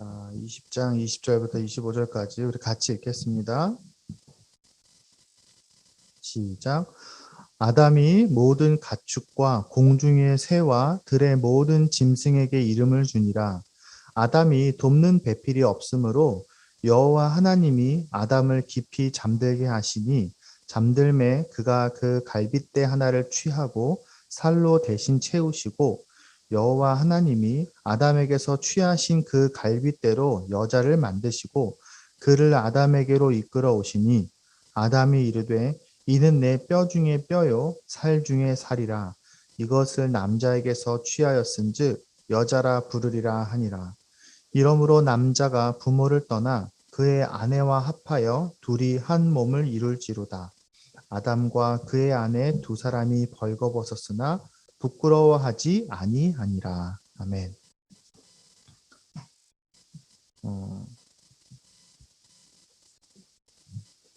20장 20절부터 25절까지 우리 같이 읽겠습니다. 시작. 아담이 모든 가축과 공중의 새와 들의 모든 짐승에게 이름을 주니라. 아담이 돕는 배필이 없으므로 여호와 하나님이 아담을 깊이 잠들게 하시니 잠들매 그가 그 갈빗대 하나를 취하고 살로 대신 채우시고 여호와 하나님이 아담에게서 취하신 그 갈빗대로 여자를 만드시고 그를 아담에게로 이끌어 오시니 아담이 이르되 이는 내 뼈 중에 뼈요 살 중에 살이라. 이것을 남자에게서 취하였은즉 여자라 부르리라 하니라. 이러므로 남자가 부모를 떠나 그의 아내와 합하여 둘이 한 몸을 이룰지로다. 아담과 그의 아내 두 사람이 벌거벗었으나 부끄러워하지 아니하니라. 아멘.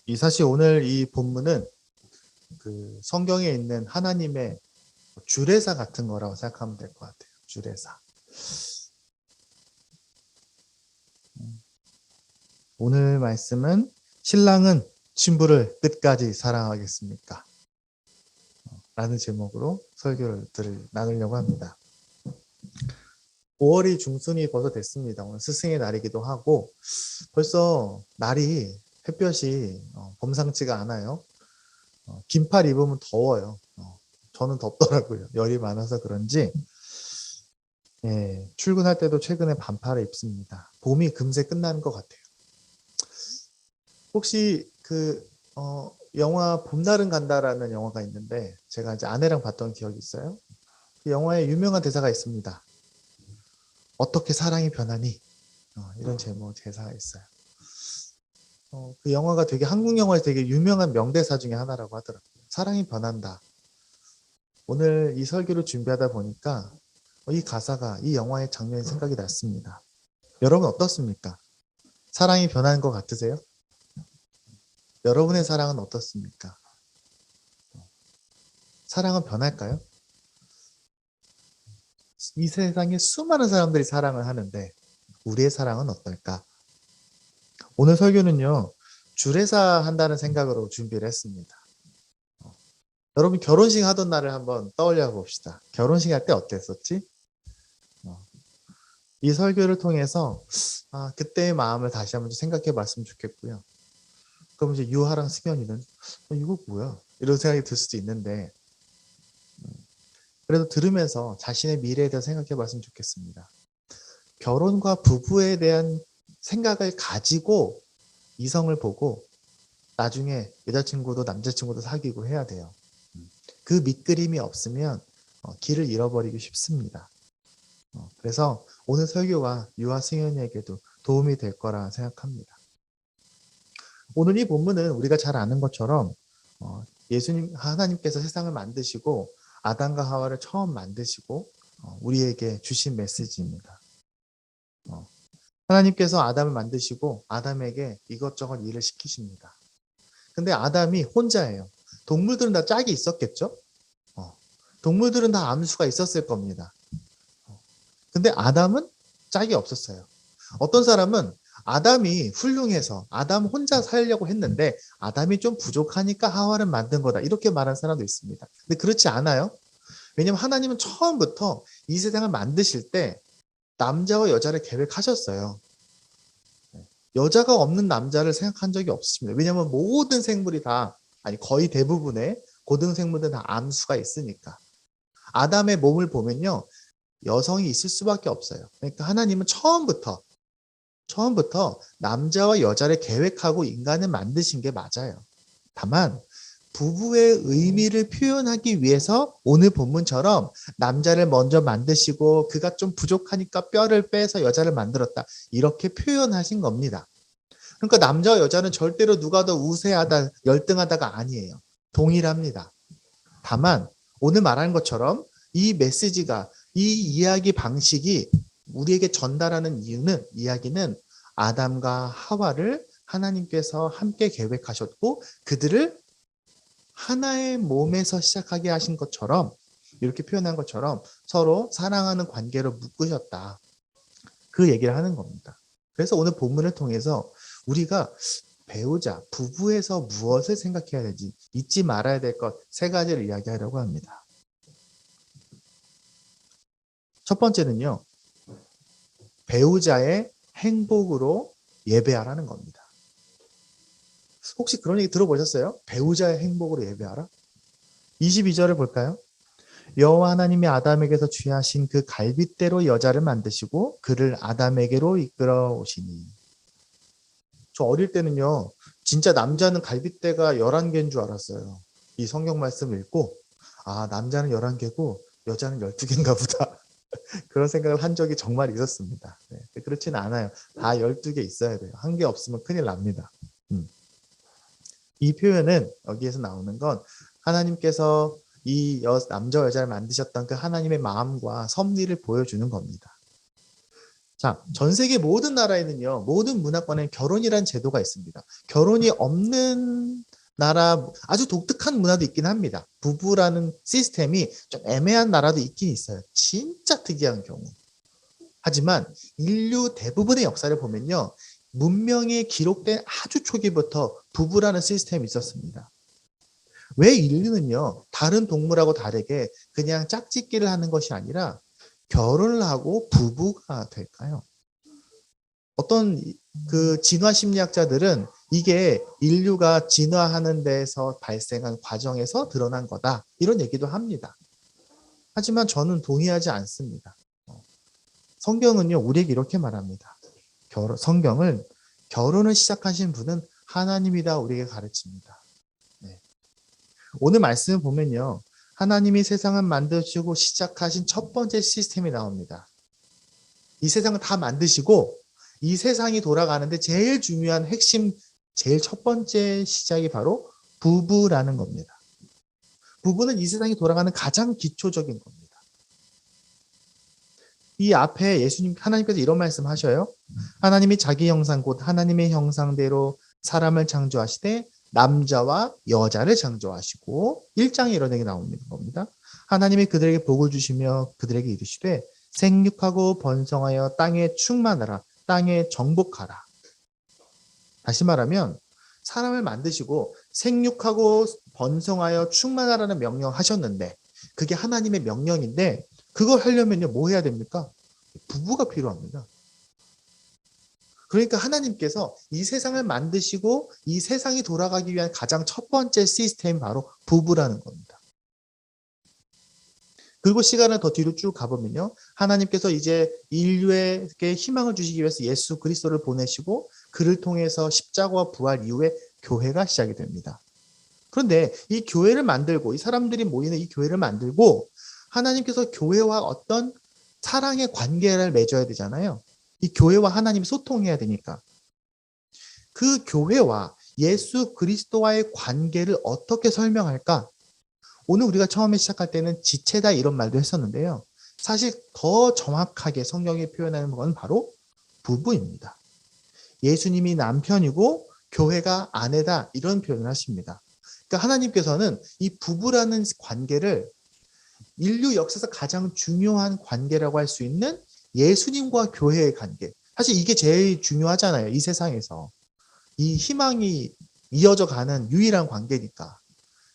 이 사실 오늘 이 본문은 그 성경에 있는 하나님의 주례사 같은 거라고 생각하면 될 것 같아요. 주례사. 오늘 말씀은 신랑은 신부를 끝까지 사랑하겠습니까? 라는 제목으로 설교를 나누려고 합니다. 5월이 중순이 벌써 됐습니다. 오늘 스승의 날이기도 하고 벌써 날이 햇볕이 범상치가 않아요. 긴팔 입으면 더워요. 저는 덥더라고요. 열이 많아서 그런지 출근할 때도 최근에 반팔을 입습니다. 봄이 금세 끝나는 것 같아요. 혹시 영화 봄날은 간다라는 영화가 있는데 제가 이제 아내랑 봤던 기억이 있어요. 그 영화에 유명한 대사가 있습니다. 어떻게 사랑이 변하니? 이런 제목 대사가 있어요. 그 영화가 되게 한국 영화에서 되게 유명한 명대사 중에 하나라고 하더라고요. 사랑이 변한다. 오늘 이 설교를 준비하다 보니까 이 가사가 이 영화의 장면이 생각이 났습니다. 여러분 어떻습니까? 사랑이 변하는 것 같으세요? 여러분의 사랑은 어떻습니까? 사랑은 변할까요? 이 세상에 수많은 사람들이 사랑을 하는데 우리의 사랑은 어떨까? 오늘 설교는요. 주례사 한다는 생각으로 준비를 했습니다. 여러분 결혼식 하던 날을 한번 떠올려 봅시다. 결혼식 할 때 어땠었지? 이 설교를 통해서 그때의 마음을 다시 한번 생각해 봤으면 좋겠고요. 그럼 이제 유하랑 승현이는 이거 뭐야? 이런 생각이 들 수도 있는데 그래도 들으면서 자신의 미래에 대해서 생각해 봤으면 좋겠습니다. 결혼과 부부에 대한 생각을 가지고 이성을 보고 나중에 여자친구도 남자친구도 사귀고 해야 돼요. 그 밑그림이 없으면 길을 잃어버리기 쉽습니다. 그래서 오늘 설교가 유아 승현이에게도 도움이 될 거라 생각합니다. 오늘 이 본문은 우리가 잘 아는 것처럼 예수님 하나님께서 세상을 만드시고 아담과 하와를 처음 만드시고 우리에게 주신 메시지입니다. 하나님께서 아담을 만드시고 아담에게 이것저것 일을 시키십니다. 근데 아담이 혼자예요. 동물들은 다 짝이 있었겠죠? 동물들은 다 암수가 있었을 겁니다. 근데 아담은 짝이 없었어요. 어떤 사람은 아담이 훌륭해서 아담 혼자 살려고 했는데 아담이 좀 부족하니까 하와를 만든 거다. 이렇게 말하는 사람도 있습니다. 근데 그렇지 않아요. 왜냐하면 하나님은 처음부터 이 세상을 만드실 때 남자와 여자를 계획하셨어요. 여자가 없는 남자를 생각한 적이 없습니다. 왜냐하면 모든 생물이 다, 아니 거의 대부분의 고등 생물들은 다 암수가 있으니까. 아담의 몸을 보면요. 여성이 있을 수밖에 없어요. 그러니까 하나님은 처음부터 남자와 여자를 계획하고 인간을 만드신 게 맞아요. 다만 부부의 의미를 표현하기 위해서 오늘 본문처럼 남자를 먼저 만드시고 그가 좀 부족하니까 뼈를 빼서 여자를 만들었다. 이렇게 표현하신 겁니다. 그러니까 남자와 여자는 절대로 누가 더 우세하다, 열등하다가 아니에요. 동일합니다. 다만 오늘 말하는 것처럼 이 메시지가, 이 이야기 방식이 우리에게 전달하는 이야기는 아담과 하와를 하나님께서 함께 계획하셨고 그들을 하나의 몸에서 시작하게 하신 것처럼, 이렇게 표현한 것처럼 서로 사랑하는 관계로 묶으셨다. 그 얘기를 하는 겁니다. 그래서 오늘 본문을 통해서 우리가 배우자, 부부에서 무엇을 생각해야 되지, 잊지 말아야 될 것 세 가지를 이야기하려고 합니다. 첫 번째는요, 배우자의 행복으로 예배하라는 겁니다. 혹시 그런 얘기 들어보셨어요? 배우자의 행복으로 예배하라? 22절을 볼까요? 여호와 하나님이 아담에게서 취하신 그 갈빗대로 여자를 만드시고 그를 아담에게로 이끌어 오시니. 저 어릴 때는요, 진짜 남자는 갈빗대가 11개인 줄 알았어요. 이 성경 말씀 읽고, 아, 남자는 11개고 여자는 12개인가 보다. 그런 생각을 한 적이 정말 있었습니다. 네, 그렇지는 않아요. 다 12개 있어야 돼요. 한 개 없으면 큰일 납니다. 이 표현은 여기에서 나오는 건 하나님께서 이 남자와 여자를 만드셨던 그 하나님의 마음과 섭리를 보여주는 겁니다. 자, 전 세계 모든 나라에는요, 모든 문화권에 결혼이라는 제도가 있습니다. 결혼이 없는 나라, 아주 독특한 문화도 있긴 합니다. 부부라는 시스템이 좀 애매한 나라도 있긴 있어요. 진짜 특이한 경우. 하지만 인류 대부분의 역사를 보면요, 문명이 기록된 아주 초기부터 부부라는 시스템이 있었습니다. 왜 인류는요, 다른 동물하고 다르게 그냥 짝짓기를 하는 것이 아니라 결혼을 하고 부부가 될까요? 어떤 그 진화 심리학자들은 이게 인류가 진화하는 데서 발생한 과정에서 드러난 거다, 이런 얘기도 합니다. 하지만 저는 동의하지 않습니다. 성경은요, 우리에게 이렇게 말합니다. 성경은 결혼을 시작하신 분은 하나님이다 우리에게 가르칩니다. 네. 오늘 말씀을 보면요, 하나님이 세상을 만드시고 시작하신 첫 번째 시스템이 나옵니다. 이 세상을 다 만드시고 이 세상이 돌아가는데 제일 중요한 핵심, 제일 첫 번째 시작이 바로 부부라는 겁니다. 부부는 이 세상이 돌아가는 가장 기초적인 겁니다. 이 앞에 예수님, 하나님께서 이런 말씀 하셔요. 하나님이 자기 형상 곧 하나님의 형상대로 사람을 창조하시되 남자와 여자를 창조하시고 1장에 이런 얘기 나오는 겁니다. 하나님이 그들에게 복을 주시며 그들에게 이르시되 생육하고 번성하여 땅에 충만하라, 땅에 정복하라. 다시 말하면 사람을 만드시고 생육하고 번성하여 충만하라는 명령을 하셨는데, 그게 하나님의 명령인데 그걸 하려면요, 뭐 해야 됩니까? 부부가 필요합니다. 그러니까 하나님께서 이 세상을 만드시고 이 세상이 돌아가기 위한 가장 첫 번째 시스템이 바로 부부라는 겁니다. 그리고 시간을 더 뒤로 쭉 가보면요, 하나님께서 이제 인류에게 희망을 주시기 위해서 예수 그리스도를 보내시고 그를 통해서 십자가와 부활 이후에 교회가 시작이 됩니다. 그런데 이 교회를 만들고, 이 사람들이 모이는 이 교회를 만들고 하나님께서 교회와 어떤 사랑의 관계를 맺어야 되잖아요. 이 교회와 하나님이 소통해야 되니까. 그 교회와 예수 그리스도와의 관계를 어떻게 설명할까? 오늘 우리가 처음에 시작할 때는 지체다 이런 말도 했었는데요. 사실 더 정확하게 성경이 표현하는 건 바로 부부입니다. 예수님이 남편이고 교회가 아내다, 이런 표현을 하십니다. 그러니까 하나님께서는 이 부부라는 관계를 인류 역사에서 가장 중요한 관계라고 할 수 있는 예수님과 교회의 관계, 사실 이게 제일 중요하잖아요. 이 세상에서 이 희망이 이어져 가는 유일한 관계니까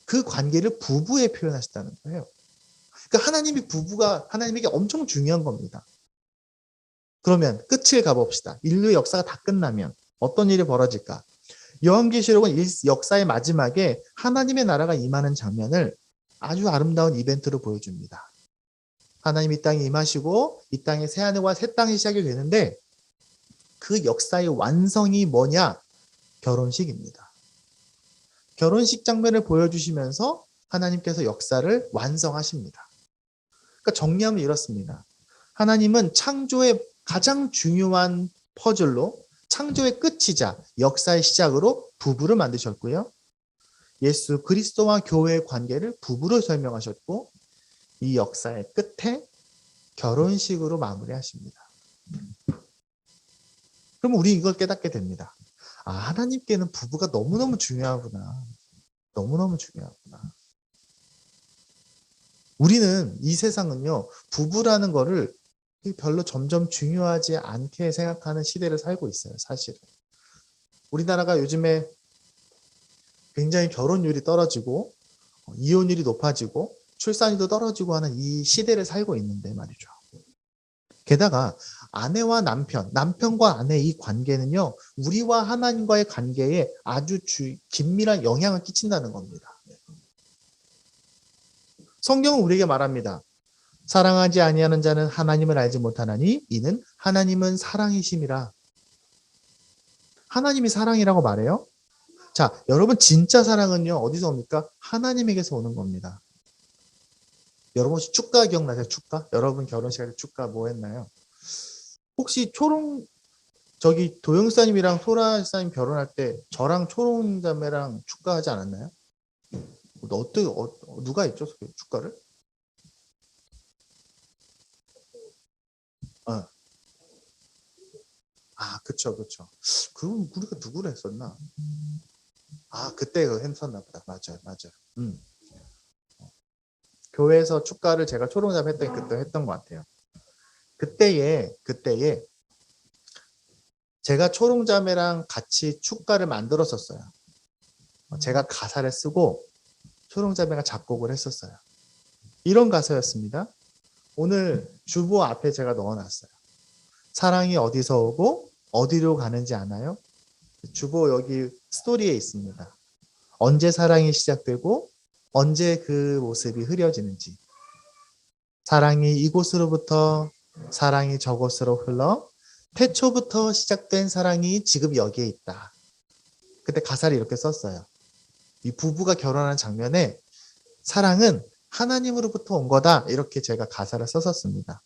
그 관계를 부부에 표현하셨다는 거예요. 그러니까 하나님이 부부가 하나님에게 엄청 중요한 겁니다. 그러면 끝을 가봅시다. 인류의 역사가 다 끝나면 어떤 일이 벌어질까? 요한계시록은 역사의 마지막에 하나님의 나라가 임하는 장면을 아주 아름다운 이벤트로 보여줍니다. 하나님 이 땅에 임하시고 이 땅에 새하늘과 새 땅이 시작이 되는데 그 역사의 완성이 뭐냐? 결혼식입니다. 결혼식 장면을 보여주시면서 하나님께서 역사를 완성하십니다. 그러니까 정리하면 이렇습니다. 하나님은 창조의 가장 중요한 퍼즐로, 창조의 끝이자 역사의 시작으로 부부를 만드셨고요. 예수 그리스도와 교회의 관계를 부부로 설명하셨고 이 역사의 끝에 결혼식으로 마무리하십니다. 그러면 우리 이걸 깨닫게 됩니다. 아, 하나님께는 부부가 너무너무 중요하구나. 너무너무 중요하구나. 우리는 이 세상은요, 부부라는 거를 별로 점점 중요하지 않게 생각하는 시대를 살고 있어요, 사실은. 우리나라가 요즘에 굉장히 결혼율이 떨어지고 이혼율이 높아지고 출산율도 떨어지고 하는 이 시대를 살고 있는데 말이죠. 게다가 아내와 남편과 아내의 이 관계는요, 우리와 하나님과의 관계에 아주 긴밀한 영향을 끼친다는 겁니다. 성경은 우리에게 말합니다. 사랑하지 아니하는 자는 하나님을 알지 못하나니 이는 하나님은 사랑이심이라. 하나님이 사랑이라고 말해요. 자, 여러분 진짜 사랑은요, 어디서 옵니까? 하나님에게서 오는 겁니다. 여러분 혹시 축가 기억나세요? 축가? 여러분 결혼식 할 때 축가 뭐 했나요? 혹시 도영사님이랑 소라사님 결혼할 때 저랑 초롱자매랑 축가하지 않았나요? 누가 했죠? 축가를? 어. 아, 그쵸, 그쵸. 그럼 우리가 누구를 했었나? 아, 그때 했었나 보다. 맞아요, 맞아요. 교회에서 축가를 제가 초롱자매 했던 그때 했던 것 같아요. 그때에 제가 초롱자매랑 같이 축가를 만들었었어요. 제가 가사를 쓰고 초롱자매가 작곡을 했었어요. 이런 가사였습니다. 오늘 주보 앞에 제가 넣어놨어요. 사랑이 어디서 오고 어디로 가는지 아나요? 주보 여기 스토리에 있습니다. 언제 사랑이 시작되고 언제 그 모습이 흐려지는지. 사랑이 이곳으로부터 사랑이 저곳으로 흘러 태초부터 시작된 사랑이 지금 여기에 있다. 그때 가사를 이렇게 썼어요. 이 부부가 결혼하는 장면에 사랑은 하나님으로부터 온 거다. 이렇게 제가 가사를 썼었습니다.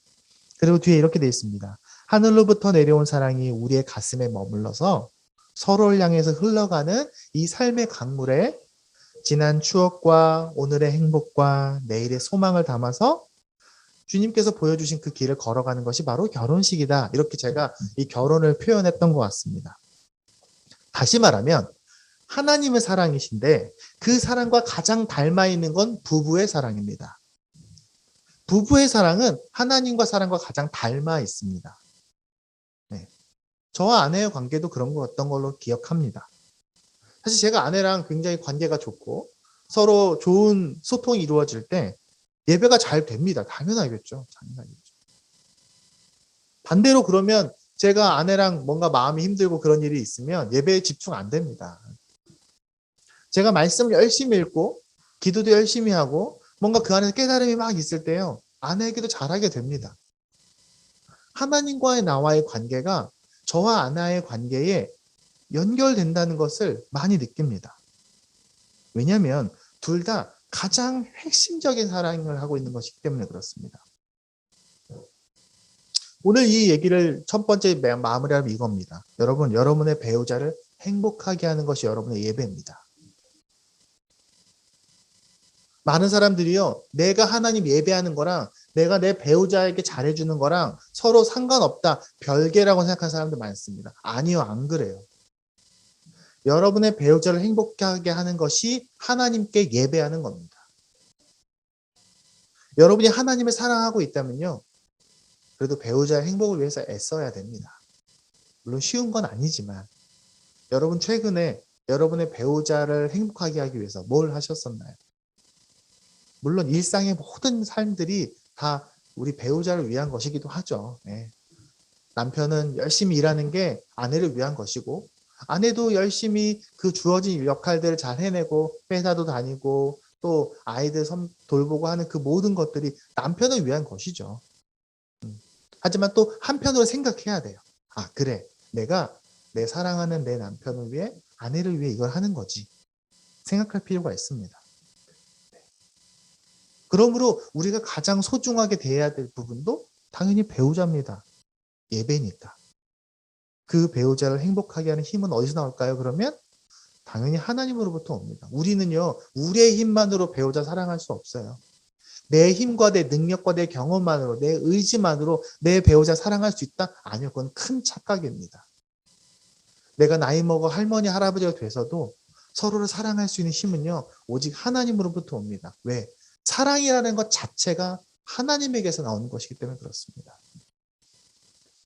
그리고 뒤에 이렇게 되어 있습니다. 하늘로부터 내려온 사랑이 우리의 가슴에 머물러서 서로를 향해서 흘러가는 이 삶의 강물에 지난 추억과 오늘의 행복과 내일의 소망을 담아서 주님께서 보여주신 그 길을 걸어가는 것이 바로 결혼식이다. 이렇게 제가 이 결혼을 표현했던 것 같습니다. 다시 말하면 하나님의 사랑이신데 그 사랑과 가장 닮아 있는 건 부부의 사랑입니다. 부부의 사랑은 하나님과 사랑과 가장 닮아 있습니다. 네. 저와 아내의 관계도 그런 거였던 걸로 기억합니다. 사실 제가 아내랑 굉장히 관계가 좋고 서로 좋은 소통이 이루어질 때 예배가 잘 됩니다. 당연하겠죠. 반대로 그러면 제가 아내랑 뭔가 마음이 힘들고 그런 일이 있으면 예배에 집중 안 됩니다. 제가 말씀을 열심히 읽고 기도도 열심히 하고 뭔가 그 안에서 깨달음이 막 있을 때요. 아내에게도 잘하게 됩니다. 하나님과의 나와의 관계가 저와 아내의 관계에 연결된다는 것을 많이 느낍니다. 왜냐하면 둘 다 가장 핵심적인 사랑을 하고 있는 것이기 때문에 그렇습니다. 오늘 이 얘기를 첫 번째 마무리하면 이겁니다. 여러분, 여러분의 배우자를 행복하게 하는 것이 여러분의 예배입니다. 많은 사람들이요, 내가 하나님 예배하는 거랑 내가 내 배우자에게 잘해주는 거랑 서로 상관없다, 별개라고 생각하는 사람들 많습니다. 아니요, 안 그래요. 여러분의 배우자를 행복하게 하는 것이 하나님께 예배하는 겁니다. 여러분이 하나님을 사랑하고 있다면요, 그래도 배우자의 행복을 위해서 애써야 됩니다. 물론 쉬운 건 아니지만 여러분 최근에 여러분의 배우자를 행복하게 하기 위해서 뭘 하셨었나요? 물론 일상의 모든 삶들이 다 우리 배우자를 위한 것이기도 하죠. 네. 남편은 열심히 일하는 게 아내를 위한 것이고 아내도 열심히 그 주어진 역할들을 잘 해내고 회사도 다니고 또 아이들 돌보고 하는 그 모든 것들이 남편을 위한 것이죠. 하지만 또 한편으로 생각해야 돼요. 아, 그래. 내가 내 사랑하는 내 남편을 위해 아내를 위해 이걸 하는 거지. 생각할 필요가 있습니다. 그러므로 우리가 가장 소중하게 대해야 될 부분도 당연히 배우자입니다. 예배니까. 그 배우자를 행복하게 하는 힘은 어디서 나올까요? 그러면 당연히 하나님으로부터 옵니다. 우리는요, 우리의 힘만으로 배우자 사랑할 수 없어요. 내 힘과 내 능력과 내 경험만으로, 내 의지만으로 내 배우자 사랑할 수 있다? 아니요, 그건 큰 착각입니다. 내가 나이 먹어 할머니, 할아버지가 돼서도 서로를 사랑할 수 있는 힘은요, 오직 하나님으로부터 옵니다. 왜? 사랑이라는 것 자체가 하나님에게서 나오는 것이기 때문에 그렇습니다.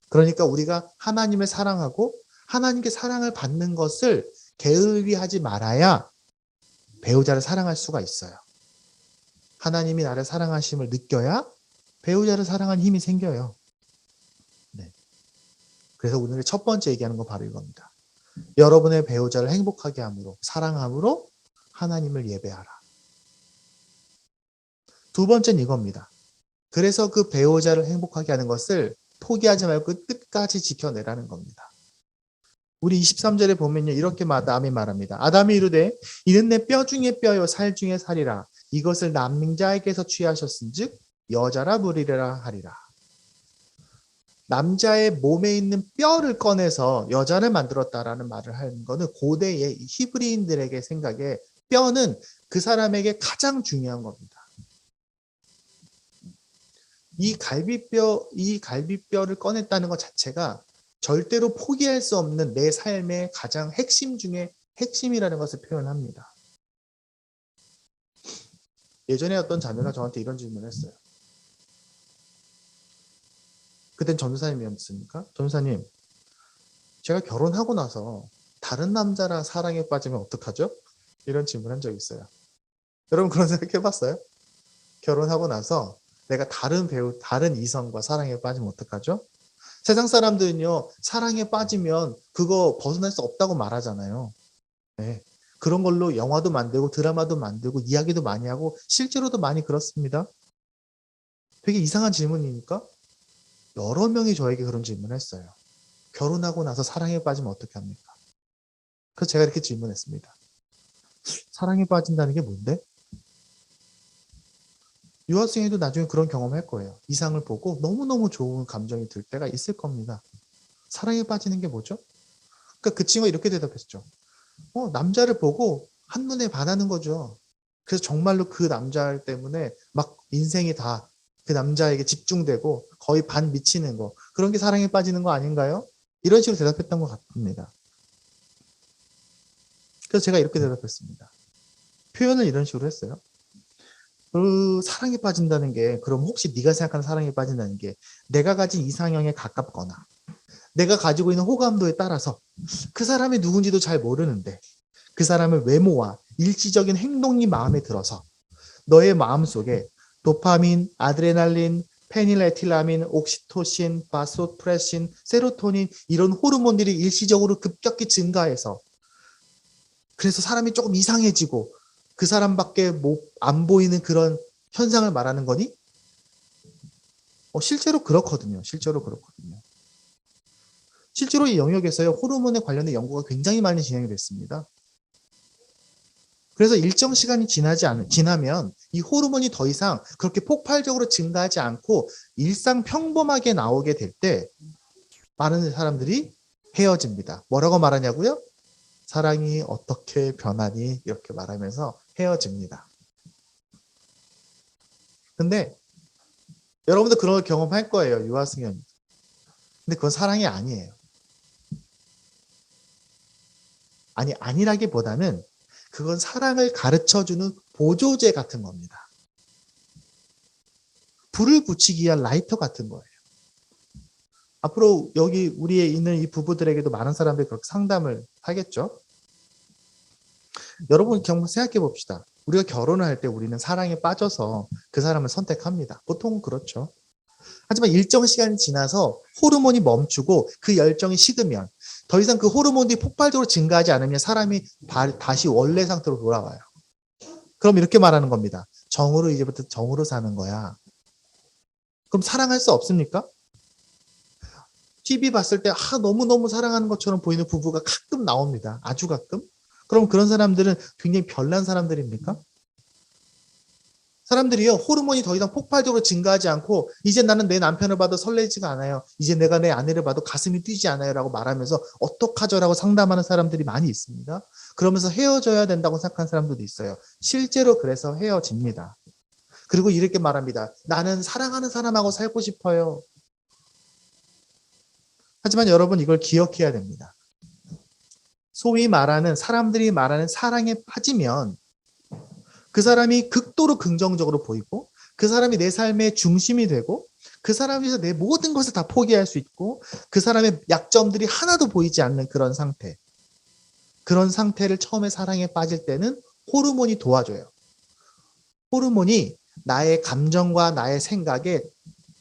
그러니까 우리가 하나님을 사랑하고 하나님께 사랑을 받는 것을 게을리 하지 말아야 배우자를 사랑할 수가 있어요. 하나님이 나를 사랑하심을 느껴야 배우자를 사랑하는 힘이 생겨요. 네. 그래서 오늘 첫 번째 얘기하는 건 바로 이겁니다. 여러분의 배우자를 행복하게 함으로, 사랑함으로 하나님을 예배하라. 두 번째는 이겁니다. 그래서 그 배우자를 행복하게 하는 것을 포기하지 말고 끝까지 지켜내라는 겁니다. 우리 23절에 보면요, 이렇게 아담이 말합니다. 아담이 이르되 이는 내 뼈 중에 뼈요 살 중에 살이라. 이것을 남자에게서 취하셨은즉 여자라 부리라 하리라. 남자의 몸에 있는 뼈를 꺼내서 여자를 만들었다라는 말을 하는 것은 고대의 히브리인들에게 생각에 뼈는 그 사람에게 가장 중요한 겁니다. 이 갈비뼈를 꺼냈다는 것 자체가 절대로 포기할 수 없는 내 삶의 가장 핵심 중에 핵심이라는 것을 표현합니다. 예전에 어떤 자매가 저한테 이런 질문을 했어요. 그땐 전도사님이었으니까, 전도사님, 제가 결혼하고 나서 다른 남자랑 사랑에 빠지면 어떡하죠? 이런 질문을 한 적이 있어요. 여러분 그런 생각 해봤어요? 결혼하고 나서 내가 다른 이성과 사랑에 빠지면 어떡하죠? 세상 사람들은요, 사랑에 빠지면 그거 벗어날 수 없다고 말하잖아요. 네. 그런 걸로 영화도 만들고 드라마도 만들고 이야기도 많이 하고 실제로도 많이 그렇습니다. 되게 이상한 질문이니까 여러 명이 저에게 그런 질문을 했어요. 결혼하고 나서 사랑에 빠지면 어떻게 합니까? 그래서 제가 이렇게 질문했습니다. 사랑에 빠진다는 게 뭔데? 유학생에도 나중에 그런 경험을 할 거예요. 이상을 보고 너무너무 좋은 감정이 들 때가 있을 겁니다. 사랑에 빠지는 게 뭐죠? 그러니까 그 친구가 이렇게 대답했죠. 남자를 보고 한눈에 반하는 거죠. 그래서 정말로 그 남자 때문에 막 인생이 다 그 남자에게 집중되고 거의 반 미치는 거. 그런 게 사랑에 빠지는 거 아닌가요? 이런 식으로 대답했던 것 같습니다. 그래서 제가 이렇게 대답했습니다. 표현을 이런 식으로 했어요. 그 사랑에 빠진다는 게 그럼 혹시 네가 생각하는 사랑에 빠진다는 게 내가 가진 이상형에 가깝거나 내가 가지고 있는 호감도에 따라서 그 사람이 누군지도 잘 모르는데 그 사람의 외모와 일시적인 행동이 마음에 들어서 너의 마음속에 도파민, 아드레날린, 페닐에틸라민, 옥시토신, 바소프레신, 세로토닌 이런 호르몬들이 일시적으로 급격히 증가해서 그래서 사람이 조금 이상해지고 그 사람밖에 안 보이는 그런 현상을 말하는 거니? 실제로 그렇거든요. 실제로 이 영역에서요, 호르몬에 관련된 연구가 굉장히 많이 진행이 됐습니다. 그래서 일정 시간이 지나면 이 호르몬이 더 이상 그렇게 폭발적으로 증가하지 않고 일상 평범하게 나오게 될 때 많은 사람들이 헤어집니다. 뭐라고 말하냐고요? 사랑이 어떻게 변하니? 이렇게 말하면서 헤어집니다. 근데 여러분도 그런 걸 경험할 거예요. 유아승현. 근데 그건 사랑이 아니에요. 아니라기보다는 그건 사랑을 가르쳐주는 보조제 같은 겁니다. 불을 붙이기 위한 라이터 같은 거예요. 앞으로 여기 우리에 있는 이 부부들에게도 많은 사람들이 그렇게 상담을 하겠죠. 여러분 한번 생각해 봅시다. 우리가 결혼을 할 때 우리는 사랑에 빠져서 그 사람을 선택합니다. 보통은 그렇죠. 하지만 일정 시간이 지나서 호르몬이 멈추고 그 열정이 식으면 더 이상 그 호르몬들이 폭발적으로 증가하지 않으면 사람이 다시 원래 상태로 돌아와요. 그럼 이렇게 말하는 겁니다. 이제부터 정으로 사는 거야. 그럼 사랑할 수 없습니까? TV 봤을 때 너무너무 사랑하는 것처럼 보이는 부부가 가끔 나옵니다. 아주 가끔. 그럼 그런 사람들은 굉장히 별난 사람들입니까? 사람들이요, 호르몬이 더 이상 폭발적으로 증가하지 않고 이제 나는 내 남편을 봐도 설레지가 않아요. 이제 내가 내 아내를 봐도 가슴이 뛰지 않아요 라고 말하면서 어떡하죠? 라고 상담하는 사람들이 많이 있습니다. 그러면서 헤어져야 된다고 생각하는 사람들도 있어요. 실제로 그래서 헤어집니다. 그리고 이렇게 말합니다. 나는 사랑하는 사람하고 살고 싶어요. 하지만 여러분 이걸 기억해야 됩니다. 소위 사람들이 말하는 사랑에 빠지면 그 사람이 극도로 긍정적으로 보이고 그 사람이 내 삶의 중심이 되고 그 사람 위해서 내 모든 것을 다 포기할 수 있고 그 사람의 약점들이 하나도 보이지 않는 그런 상태. 그런 상태를 처음에 사랑에 빠질 때는 호르몬이 도와줘요. 호르몬이 나의 감정과 나의 생각에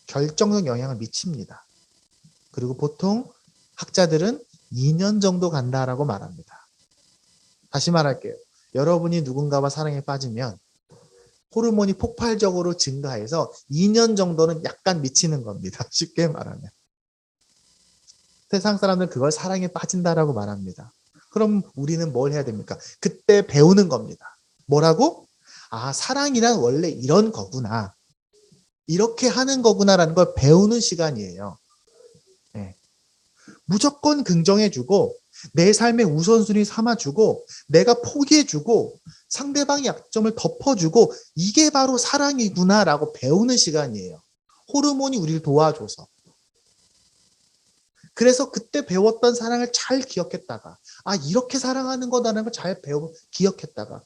결정적 영향을 미칩니다. 그리고 보통 학자들은 2년 정도 간다라고 말합니다. 다시 말할게요. 여러분이 누군가와 사랑에 빠지면 호르몬이 폭발적으로 증가해서 2년 정도는 약간 미치는 겁니다. 쉽게 말하면. 세상 사람들은 그걸 사랑에 빠진다라고 말합니다. 그럼 우리는 뭘 해야 됩니까? 그때 배우는 겁니다. 뭐라고? 아, 사랑이란 원래 이런 거구나. 이렇게 하는 거구나라는 걸 배우는 시간이에요. 네. 무조건 긍정해주고 내 삶의 우선순위 삼아주고 내가 포기해주고 상대방의 약점을 덮어주고 이게 바로 사랑이구나라고 배우는 시간이에요. 호르몬이 우리를 도와줘서. 그래서 그때 배웠던 사랑을 잘 기억했다가 아 이렇게 사랑하는 거다라는 걸 잘 기억했다가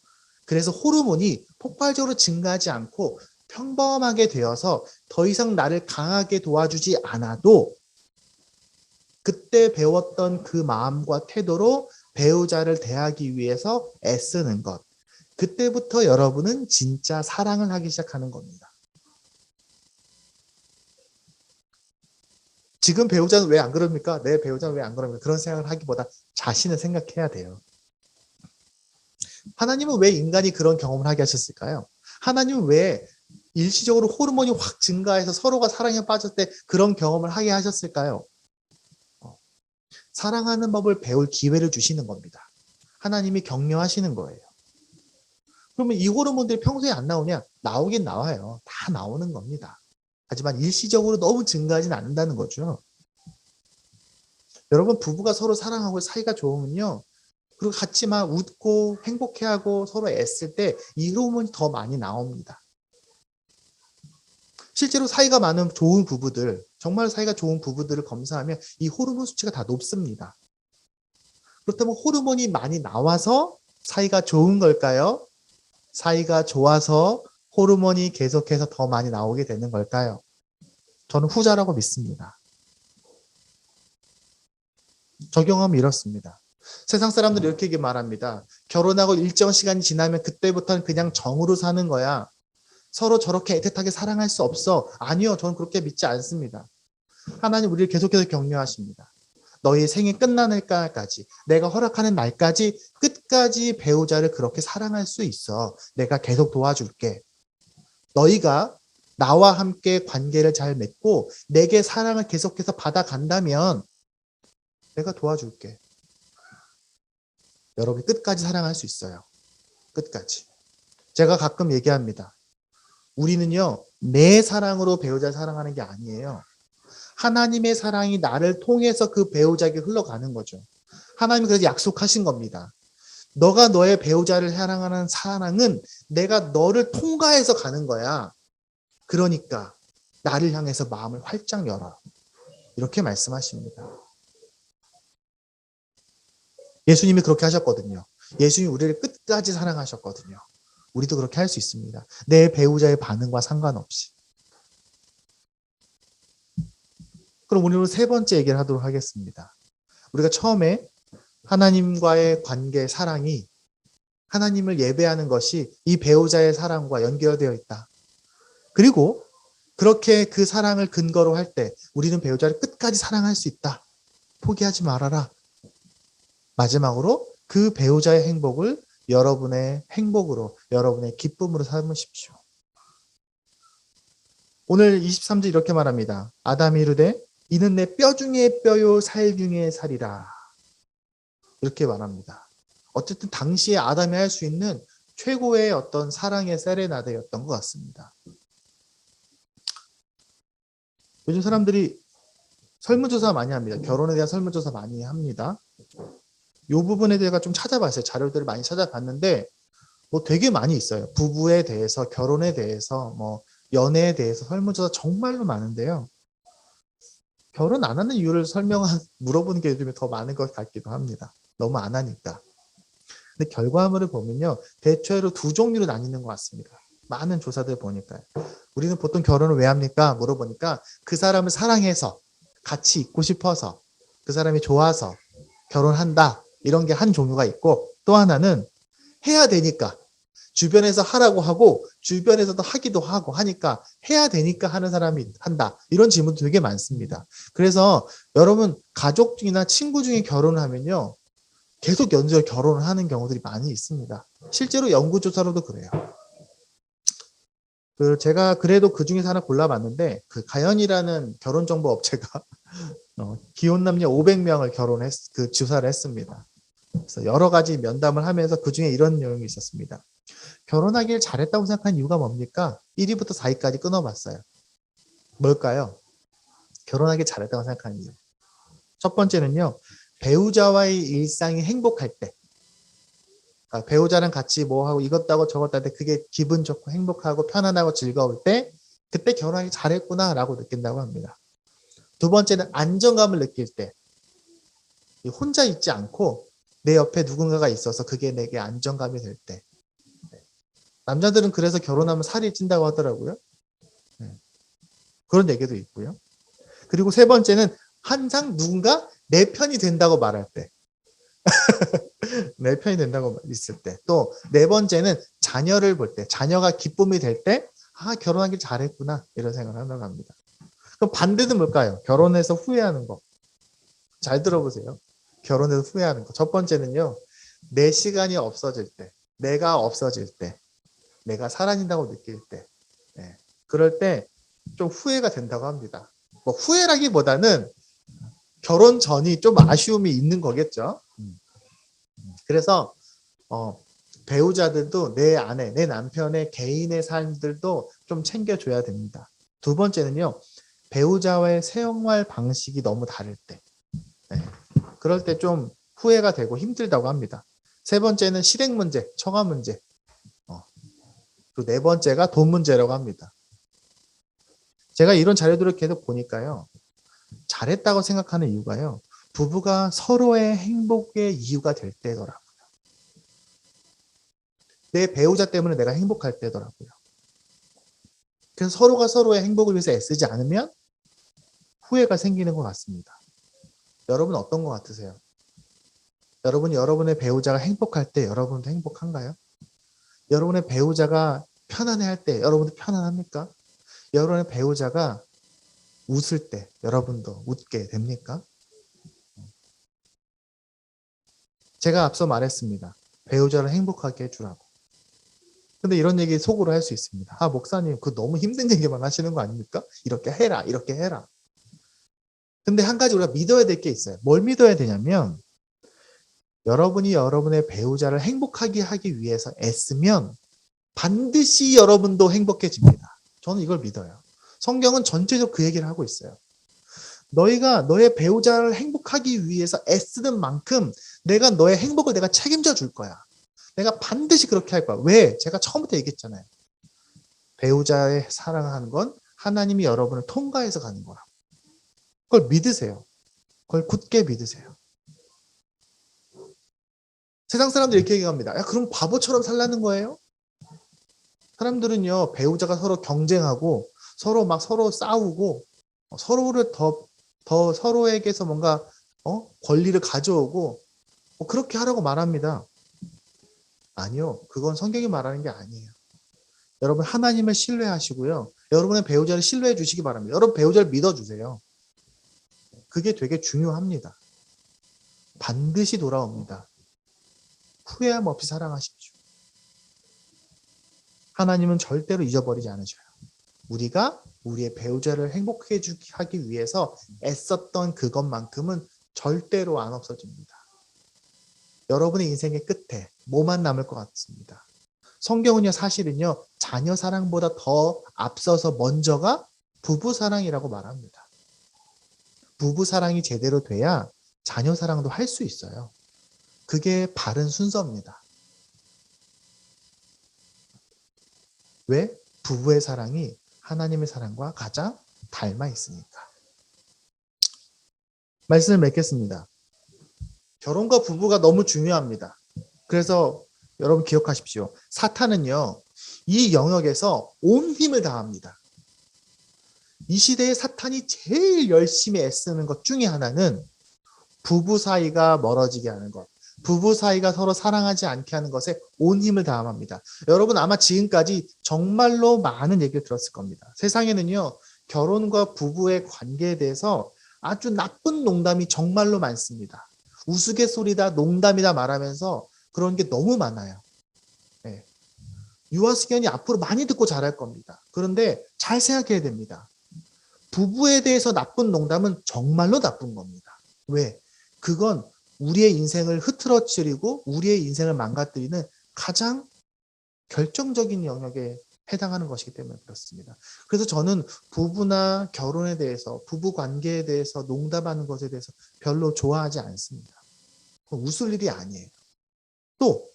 그래서 호르몬이 폭발적으로 증가하지 않고 평범하게 되어서 더 이상 나를 강하게 도와주지 않아도 그때 배웠던 그 마음과 태도로 배우자를 대하기 위해서 애쓰는 것. 그때부터 여러분은 진짜 사랑을 하기 시작하는 겁니다. 지금 배우자는 왜 안 그럽니까? 내 배우자는 왜 안 그럽니까? 그런 생각을 하기보다 자신을 생각해야 돼요. 하나님은 왜 인간이 그런 경험을 하게 하셨을까요? 하나님은 왜 일시적으로 호르몬이 확 증가해서 서로가 사랑에 빠질 때 그런 경험을 하게 하셨을까요? 사랑하는 법을 배울 기회를 주시는 겁니다. 하나님이 격려하시는 거예요. 그러면 이 호르몬들이 평소에 안 나오냐? 나오긴 나와요. 다 나오는 겁니다. 하지만 일시적으로 너무 증가하진 않는다는 거죠. 여러분 부부가 서로 사랑하고 사이가 좋으면요. 그리고 같이 막 웃고 행복해하고 서로 애쓸 때 이 호르몬이 더 많이 나옵니다. 실제로 사이가 많은 좋은 부부들, 정말 사이가 좋은 부부들을 검사하면 이 호르몬 수치가 다 높습니다. 그렇다면 호르몬이 많이 나와서 사이가 좋은 걸까요? 사이가 좋아서 호르몬이 계속해서 더 많이 나오게 되는 걸까요? 저는 후자라고 믿습니다. 적용하면 이렇습니다. 세상 사람들이 이렇게 말합니다. 결혼하고 일정 시간이 지나면 그때부터는 그냥 정으로 사는 거야. 서로 저렇게 애틋하게 사랑할 수 없어. 아니요, 저는 그렇게 믿지 않습니다. 하나님 우리를 계속해서 격려하십니다. 너희 생이 끝나는 날까지, 내가 허락하는 날까지 끝까지 배우자를 그렇게 사랑할 수 있어. 내가 계속 도와줄게. 너희가 나와 함께 관계를 잘 맺고 내게 사랑을 계속해서 받아간다면 내가 도와줄게. 여러분이 끝까지 사랑할 수 있어요. 끝까지. 제가 가끔 얘기합니다. 우리는요, 내 사랑으로 배우자를 사랑하는 게 아니에요. 하나님의 사랑이 나를 통해서 그 배우자에게 흘러가는 거죠. 하나님이 그래서 약속하신 겁니다. 너가 너의 배우자를 사랑하는 사랑은 내가 너를 통과해서 가는 거야. 그러니까 나를 향해서 마음을 활짝 열어. 이렇게 말씀하십니다. 예수님이 그렇게 하셨거든요. 예수님이 우리를 끝까지 사랑하셨거든요. 우리도 그렇게 할 수 있습니다. 내 배우자의 반응과 상관없이. 그럼 오늘 세 번째 얘기를 하도록 하겠습니다. 우리가 처음에 하나님과의 관계, 사랑이 하나님을 예배하는 것이 이 배우자의 사랑과 연결되어 있다. 그리고 그렇게 그 사랑을 근거로 할 때 우리는 배우자를 끝까지 사랑할 수 있다. 포기하지 말아라. 마지막으로 그 배우자의 행복을 여러분의 행복으로, 여러분의 기쁨으로 삼으십시오. 오늘 23절 이렇게 말합니다. 아담이 이르되 이는 내 뼈 중에 뼈요 살 중에 살이라. 이렇게 말합니다. 어쨌든 당시에 아담이 할 수 있는 최고의 어떤 사랑의 세레나데였던 것 같습니다. 요즘 사람들이 설문조사 많이 합니다. 결혼에 대한 설문조사 많이 합니다. 이 부분에 대해 좀 찾아봤어요. 자료들을 많이 찾아봤는데 뭐 되게 많이 있어요. 부부에 대해서, 결혼에 대해서, 뭐 연애에 대해서 설문조사 정말로 많은데요. 결혼 안 하는 이유를 물어보는 게 요즘에 더 많은 것 같기도 합니다. 너무 안 하니까. 근데 결과물을 보면요. 대체로 두 종류로 나뉘는 것 같습니다. 많은 조사들 보니까요. 우리는 보통 결혼을 왜 합니까? 물어보니까 그 사람을 사랑해서, 같이 있고 싶어서, 그 사람이 좋아서 결혼한다. 이런 게 한 종류가 있고, 또 하나는 해야 되니까. 주변에서 하라고 하고 주변에서도 하기도 하고 하니까 해야 되니까 하는 사람이 한다. 이런 질문도 되게 많습니다. 그래서 여러분 가족 중이나 친구 중에 결혼을 하면요. 계속 연주에 결혼을 하는 경우들이 많이 있습니다. 실제로 연구조사로도 그래요. 제가 그래도 그 중에서 하나 골라봤는데 그 가연이라는 결혼정보 업체가 기혼 남녀 500명을 조사를 했습니다. 그래서 여러 가지 면담을 하면서 그 중에 이런 내용이 있었습니다. 결혼하길 잘했다고 생각한 이유가 뭡니까? 1위부터 4위까지 끊어봤어요. 뭘까요? 결혼하길 잘했다고 생각하는 이유. 첫 번째는요. 배우자와의 일상이 행복할 때. 그러니까 배우자랑 같이 뭐 하고 이것도 하고 저것도 할 때 그게 기분 좋고 행복하고 편안하고 즐거울 때 그때 결혼하기 잘했구나 라고 느낀다고 합니다. 두 번째는 안정감을 느낄 때. 혼자 있지 않고 내 옆에 누군가가 있어서 그게 내게 안정감이 될 때. 남자들은 그래서 결혼하면 살이 찐다고 하더라고요. 그런 얘기도 있고요. 그리고 세 번째는 항상 누군가 내 편이 된다고 말할 때. 내 편이 된다고 있을 때. 또 네 번째는 자녀를 볼 때. 자녀가 기쁨이 될 때, 아, 결혼하길 잘했구나. 이런 생각을 한다고 합니다. 그럼 반대는 뭘까요? 결혼해서 후회하는 거. 잘 들어보세요. 결혼해서 후회하는 거. 첫 번째는요. 내 시간이 없어질 때. 내가 없어질 때. 내가 사라진다고 느낄 때. 네. 그럴 때 좀 후회가 된다고 합니다. 뭐 후회라기보다는 결혼 전이 좀 아쉬움이 있는 거겠죠. 그래서 배우자들도 내 아내, 내 남편의 개인의 삶들도 좀 챙겨줘야 됩니다. 두 번째는요. 배우자와의 생활 방식이 너무 다를 때. 네. 그럴 때 좀 후회가 되고 힘들다고 합니다. 세 번째는 실행 문제, 처가 문제. 그리고 네 번째가 돈 문제라고 합니다. 제가 이런 자료들을 계속 보니까요. 잘했다고 생각하는 이유가요. 부부가 서로의 행복의 이유가 될 때더라고요. 내 배우자 때문에 내가 행복할 때더라고요. 그래서 서로가 서로의 행복을 위해서 애쓰지 않으면 후회가 생기는 것 같습니다. 여러분 어떤 것 같으세요? 여러분이 여러분의 배우자가 행복할 때 여러분도 행복한가요? 여러분의 배우자가 편안해할 때 여러분도 편안합니까? 여러분의 배우자가 웃을 때 여러분도 웃게 됩니까? 제가 앞서 말했습니다. 배우자를 행복하게 해주라고. 근데 이런 얘기 속으로 할 수 있습니다. 아, 목사님, 그 너무 힘든 얘기만 하시는 거 아닙니까? 이렇게 해라, 이렇게 해라. 근데 한 가지 우리가 믿어야 될 게 있어요. 뭘 믿어야 되냐면, 여러분이 여러분의 배우자를 행복하게 하기 위해서 애쓰면 반드시 여러분도 행복해집니다. 저는 이걸 믿어요. 성경은 전체적으로 그 얘기를 하고 있어요. 너희가 너의 배우자를 행복하기 위해서 애쓰는 만큼 내가 너의 행복을 내가 책임져 줄 거야. 내가 반드시 그렇게 할 거야. 왜? 제가 처음부터 얘기했잖아요. 배우자의 사랑하는 건 하나님이 여러분을 통과해서 가는 거라. 그걸 믿으세요. 그걸 굳게 믿으세요. 세상 사람들이 이렇게 얘기합니다. 야, 그럼 바보처럼 살라는 거예요? 사람들은요, 배우자가 서로 경쟁하고 서로 싸우고 서로를 더 서로에게서 뭔가 권리를 가져오고 그렇게 하라고 말합니다. 아니요. 그건 성경이 말하는 게 아니에요. 여러분 하나님을 신뢰하시고요. 여러분의 배우자를 신뢰해 주시기 바랍니다. 여러분 배우자를 믿어주세요. 그게 되게 중요합니다. 반드시 돌아옵니다. 후회함 없이 사랑하십시오. 하나님은 절대로 잊어버리지 않으셔요. 우리가 우리의 배우자를 행복하게 하기 위해서 애썼던 그것만큼은 절대로 안 없어집니다. 여러분의 인생의 끝에 뭐만 남을 것 같습니다. 성경은요, 사실은요, 자녀 사랑보다 더 앞서서 먼저가 부부 사랑이라고 말합니다. 부부 사랑이 제대로 돼야 자녀 사랑도 할 수 있어요. 그게 바른 순서입니다. 왜? 부부의 사랑이 하나님의 사랑과 가장 닮아 있으니까. 말씀을 맺겠습니다. 결혼과 부부가 너무 중요합니다. 그래서 여러분 기억하십시오. 사탄은요, 이 영역에서 온 힘을 다합니다. 이 시대에 사탄이 제일 열심히 애쓰는 것 중에 하나는 부부 사이가 멀어지게 하는 것, 부부 사이가 서로 사랑하지 않게 하는 것에 온 힘을 다합니다. 여러분 아마 지금까지 정말로 많은 얘기를 들었을 겁니다. 세상에는요, 결혼과 부부의 관계에 대해서 아주 나쁜 농담이 정말로 많습니다. 우스갯소리다, 농담이다 말하면서 그런 게 너무 많아요. 네. 유아스견이 앞으로 많이 듣고 자랄 겁니다. 그런데 잘 생각해야 됩니다. 부부에 대해서 나쁜 농담은 정말로 나쁜 겁니다. 왜? 그건 우리의 인생을 흐트러뜨리고 우리의 인생을 망가뜨리는 가장 결정적인 영역에 해당하는 것이기 때문에 그렇습니다. 그래서 저는 부부나 결혼에 대해서, 부부 관계에 대해서 농담하는 것에 대해서 별로 좋아하지 않습니다. 웃을 일이 아니에요. 또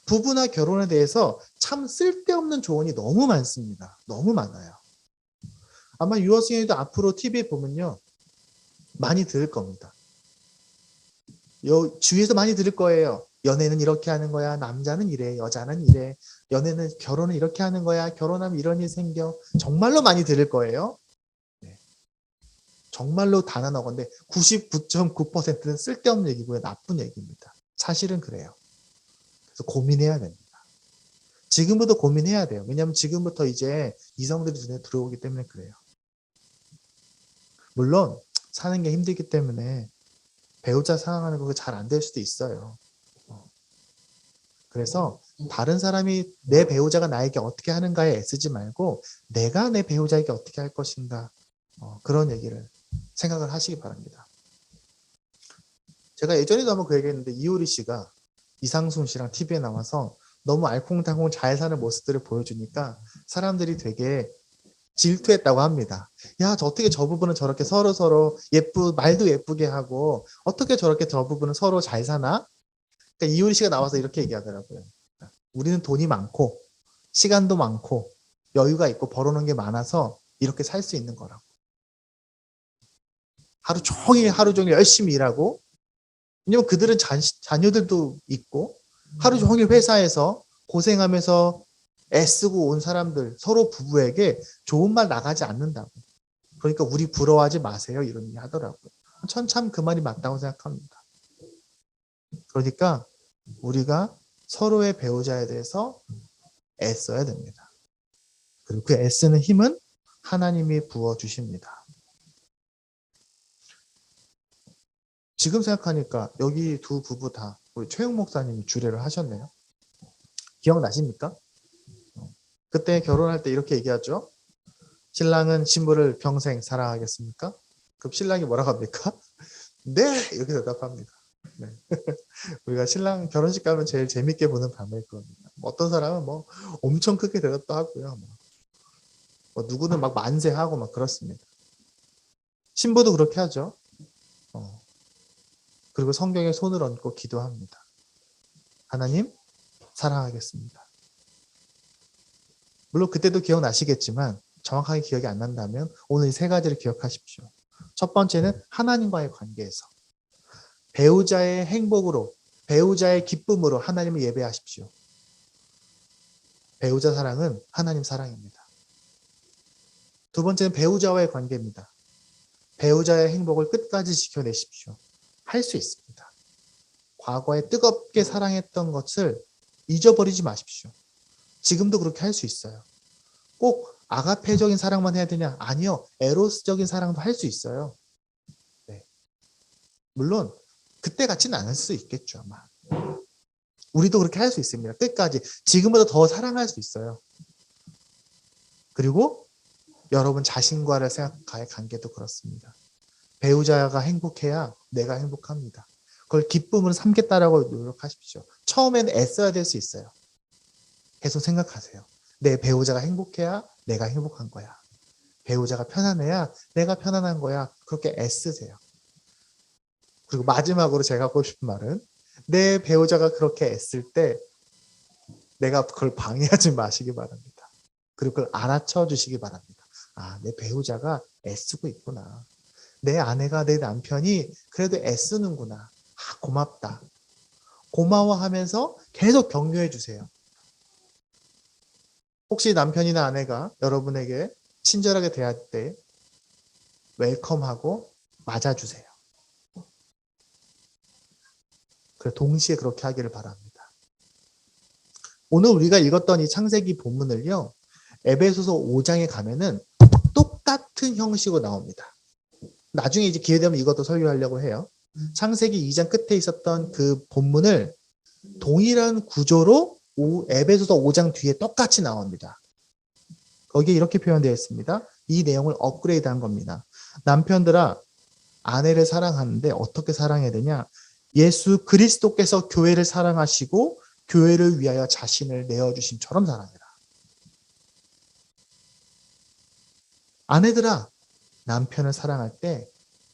부부나 결혼에 대해서 참 쓸데없는 조언이 너무 많습니다. 너무 많아요. 아마 유아승현이도 앞으로 TV에 보면요, 많이 들을 겁니다. 주위에서 많이 들을 거예요. 연애는 이렇게 하는 거야. 남자는 이래. 여자는 이래. 연애는, 결혼은 이렇게 하는 거야. 결혼하면 이런 일 생겨. 정말로 많이 들을 거예요. 네. 정말로 단언하건데 99.9%는 쓸데없는 얘기고요. 나쁜 얘기입니다. 사실은 그래요. 그래서 고민해야 됩니다. 지금부터 고민해야 돼요. 왜냐하면 지금부터 이제 이성들이 눈에 들어오기 때문에 그래요. 물론 사는 게 힘들기 때문에 배우자 사랑하는 거 잘 안 될 수도 있어요. 그래서 다른 사람이 내 배우자가 나에게 어떻게 하는가에 애쓰지 말고 내가 내 배우자에게 어떻게 할 것인가, 그런 얘기를 생각을 하시기 바랍니다. 제가 예전에도 한번 그 얘기했는데 이효리 씨가 이상순 씨랑 TV에 나와서 너무 알콩달콩 잘 사는 모습들을 보여주니까 사람들이 되게 질투했다고 합니다. 야, 어떻게 저 부분은 저렇게 서로 말도 예쁘게 하고 어떻게 저렇게 저 부분은 서로 잘 사나? 그러니까 이효리 씨가 나와서 이렇게 얘기하더라고요. 우리는 돈이 많고 시간도 많고 여유가 있고 벌어놓은 게 많아서 이렇게 살 수 있는 거라고. 하루 종일 열심히 일하고, 왜냐면 그들은 자녀들도 있고 하루 종일 회사에서 고생하면서 애쓰고 온 사람들, 서로 부부에게 좋은 말 나가지 않는다고. 그러니까 우리 부러워하지 마세요, 이런 얘기 하더라고요. 전 참 그 말이 맞다고 생각합니다. 그러니까 우리가 서로의 배우자에 대해서 애써야 됩니다. 그리고 그 애쓰는 힘은 하나님이 부어주십니다. 지금 생각하니까 여기 두 부부 다 우리 최영 목사님이 주례를 하셨네요. 기억나십니까? 그때 결혼할 때 이렇게 얘기하죠. 신랑은 신부를 평생 사랑하겠습니까? 그럼 신랑이 뭐라고 합니까? 네! 이렇게 대답합니다. 네. 우리가 신랑 결혼식 가면 제일 재밌게 보는 방법이 그겁니다. 어떤 사람은 뭐 엄청 크게 대답도 하고요. 뭐 누구는 막 만세하고 막 그렇습니다. 신부도 그렇게 하죠. 그리고 성경에 손을 얹고 기도합니다. 하나님, 사랑하겠습니다. 물론 그때도 기억나시겠지만 정확하게 기억이 안 난다면 오늘 이 세 가지를 기억하십시오. 첫 번째는 하나님과의 관계에서 배우자의 행복으로, 배우자의 기쁨으로 하나님을 예배하십시오. 배우자 사랑은 하나님 사랑입니다. 두 번째는 배우자와의 관계입니다. 배우자의 행복을 끝까지 지켜내십시오. 할 수 있습니다. 과거에 뜨겁게 사랑했던 것을 잊어버리지 마십시오. 지금도 그렇게 할 수 있어요. 꼭 아가페적인 사랑만 해야 되냐? 아니요. 에로스적인 사랑도 할 수 있어요. 네. 물론 그때 같지는 않을 수 있겠죠, 아마. 우리도 그렇게 할 수 있습니다. 끝까지. 지금보다 더 사랑할 수 있어요. 그리고 여러분 자신과의 관계도 그렇습니다. 배우자가 행복해야 내가 행복합니다. 그걸 기쁨으로 삼겠다라고 노력하십시오. 처음에는 애써야 될 수 있어요. 계속 생각하세요. 내 배우자가 행복해야 내가 행복한 거야. 배우자가 편안해야 내가 편안한 거야. 그렇게 애쓰세요. 그리고 마지막으로 제가 하고 싶은 말은 내 배우자가 그렇게 애쓸 때 내가 그걸 방해하지 마시기 바랍니다. 그리고 그걸 알아쳐 주시기 바랍니다. 아, 내 배우자가 애쓰고 있구나. 내 아내가, 내 남편이 그래도 애쓰는구나. 아, 고맙다. 고마워하면서 계속 격려해 주세요. 혹시 남편이나 아내가 여러분에게 친절하게 대할 때 웰컴하고 맞아주세요. 그래, 동시에 그렇게 하기를 바랍니다. 오늘 우리가 읽었던 이 창세기 본문을요, 에베소서 5장에 가면은 똑같은 형식으로 나옵니다. 나중에 이제 기회 되면 이것도 설교하려고 해요. 창세기 2장 끝에 있었던 그 본문을 동일한 구조로 에베소서 5장 뒤에 똑같이 나옵니다. 거기에 이렇게 표현되어 있습니다. 이 내용을 업그레이드한 겁니다. 남편들아, 아내를 사랑하는데 어떻게 사랑해야 되냐? 예수 그리스도께서 교회를 사랑하시고 교회를 위하여 자신을 내어주심처럼 사랑해라. 아내들아, 남편을 사랑할 때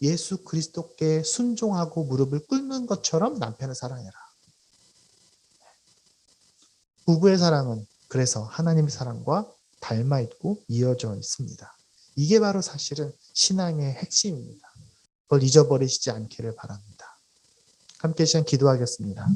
예수 그리스도께 순종하고 무릎을 꿇는 것처럼 남편을 사랑해라. 부부의 사랑은 그래서 하나님의 사랑과 닮아 있고 이어져 있습니다. 이게 바로 사실은 신앙의 핵심입니다. 그걸 잊어버리시지 않기를 바랍니다. 함께 시간 기도하겠습니다.